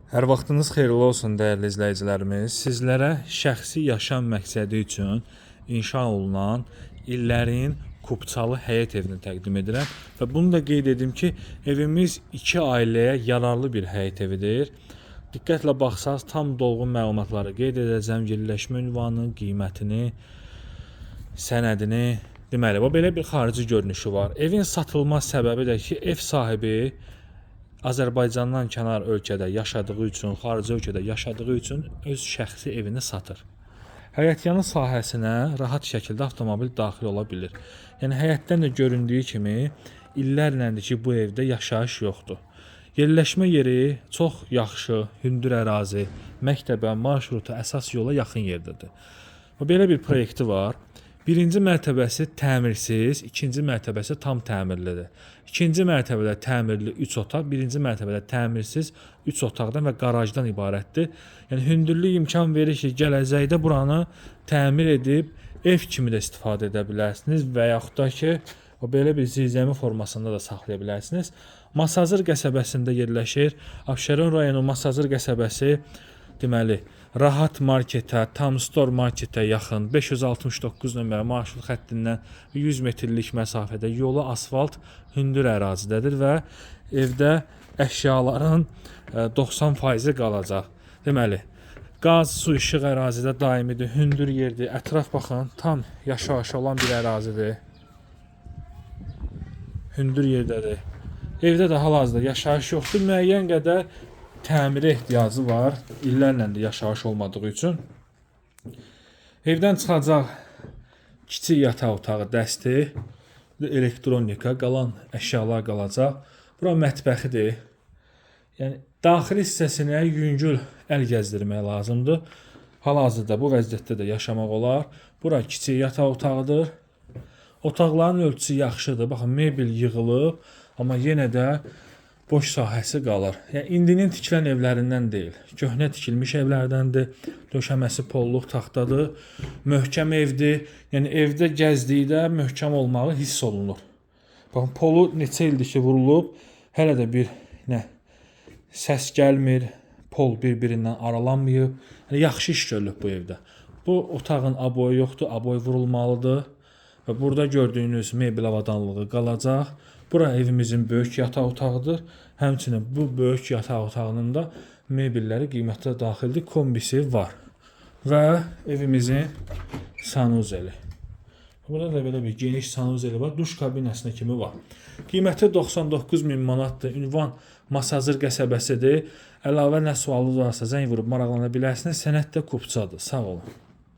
Hər vaxtınız xeyirli olsun dəyərli izləyicilərimiz. Sizlərə şəxsi yaşam məqsədi üçün inşa olunan illərin Kupçalı həyət evini təqdim edirəm və bunu da qeyd edim ki, evimiz 2 ailəyə yararlı bir həyət evidir. Diqqətlə baxsaq tam dolğun məlumatları qeyd edəcəm, yerləşmə ünvanını, qiymətini, sənədini. Deməli, bu belə bir xarici görünüşü var. Evin satılma səbəbi də ki, ev sahibi Azərbaycandan kənar ölkədə yaşadığı üçün, xarici ölkədə yaşadığı üçün öz şəxsi evini satır. Həyətyanı sahəsinə rahat şəkildə avtomobil daxil ola bilir. Yəni həyətdən də göründüyü kimi illərləndir ki, bu evdə yaşayış yoxdur. Yerləşmə yeri çox yaxşı, hündür ərazi, məktəbə, marşruta, əsas yola yaxın yerdədir. Belə bir proyekti var. Birinci mərtəbəsi təmirsiz, ikinci mərtəbəsi tam təmirlidir. İkinci mərtəbədə təmirli 3 otaq, birinci mərtəbədə təmirsiz 3 otaqdan və qarajdan ibarətdir. Yəni hündürlük imkan verir ki, gələcəkdə buranı təmir edib ev kimi də istifadə edə bilərsiniz və yaxud da ki, belə bir zirzəmi formasında da saxlaya bilərsiniz. Masazır qəsəbəsində yerləşir. Abşeron rayonu Masazır qəsəbəsi deməli Rahat marketə, Tam Store marketə yaxın 569 nömrə marşrut xəttindən 100 metrlik məsafədə yolu asfalt hündür ərazidədir və evdə əşyaların 90% qalacaq. Deməli, qaz, su, işıq ərazidə daimidir, hündür yerdir. Ətraf baxın, tam yaşayış olan bir ərazidir. Hündür yerdədir. Evdə də hal-hazırda yaşayış yoxdur, müəyyən qədər təmirə ehtiyacı var, illərlə də yaşayış olmadığı üçün. Evdən çıxacaq kiçik yataq otağı dəsti, elektronika, qalan əşyalar qalacaq. Bura mətbəxidir. Yəni daxili hissəsinə yüngül əl gəzdirmək lazımdır. Hal-hazırda bu vəziyyətdə də yaşamaq olar. Bura kiçik yataq otağıdır. Otaqların ölçüsü yaxşıdır. Baxın, mebel yığılıb, amma yenə də boş sahəsi qalır. Yəni indinin tikilən evlərindən deyil. Köhnə tikilmiş evlərdəndir. Döşəməsi polluq taxtadır. Möhkəm evdir. Yəni evdə gəzdikdə möhkəm olmağı hiss olunur. Baxın, polu neçə ildir ki vurulub, hələ də bir səs gəlmir. Pol bir-birindən aralanmayıb. Yəni yaxşı iş görülüb bu evdə. Bu otağın aboyu yoxdur, aboy vurulmalıdır. Və burada gördüyünüz mebel avadanlığı qalacaq. Bura evimizin böyük yataq otağıdır. Həmçinin bu böyük yataq otağının da mebelləri qiymətlə daxildir. Kombisi var. Və evimizin sanuzeli. Burada da belə bir geniş sanuzeli var. Duş kabinəsinə kimi var. Qiyməti 99.000 manatdır. Ünvan Masazır qəsəbəsidir. Əlavə nə sualınız varsa zəng vurub maraqlana bilərsiniz. Sənəd də Kupçadır. Sağ olun.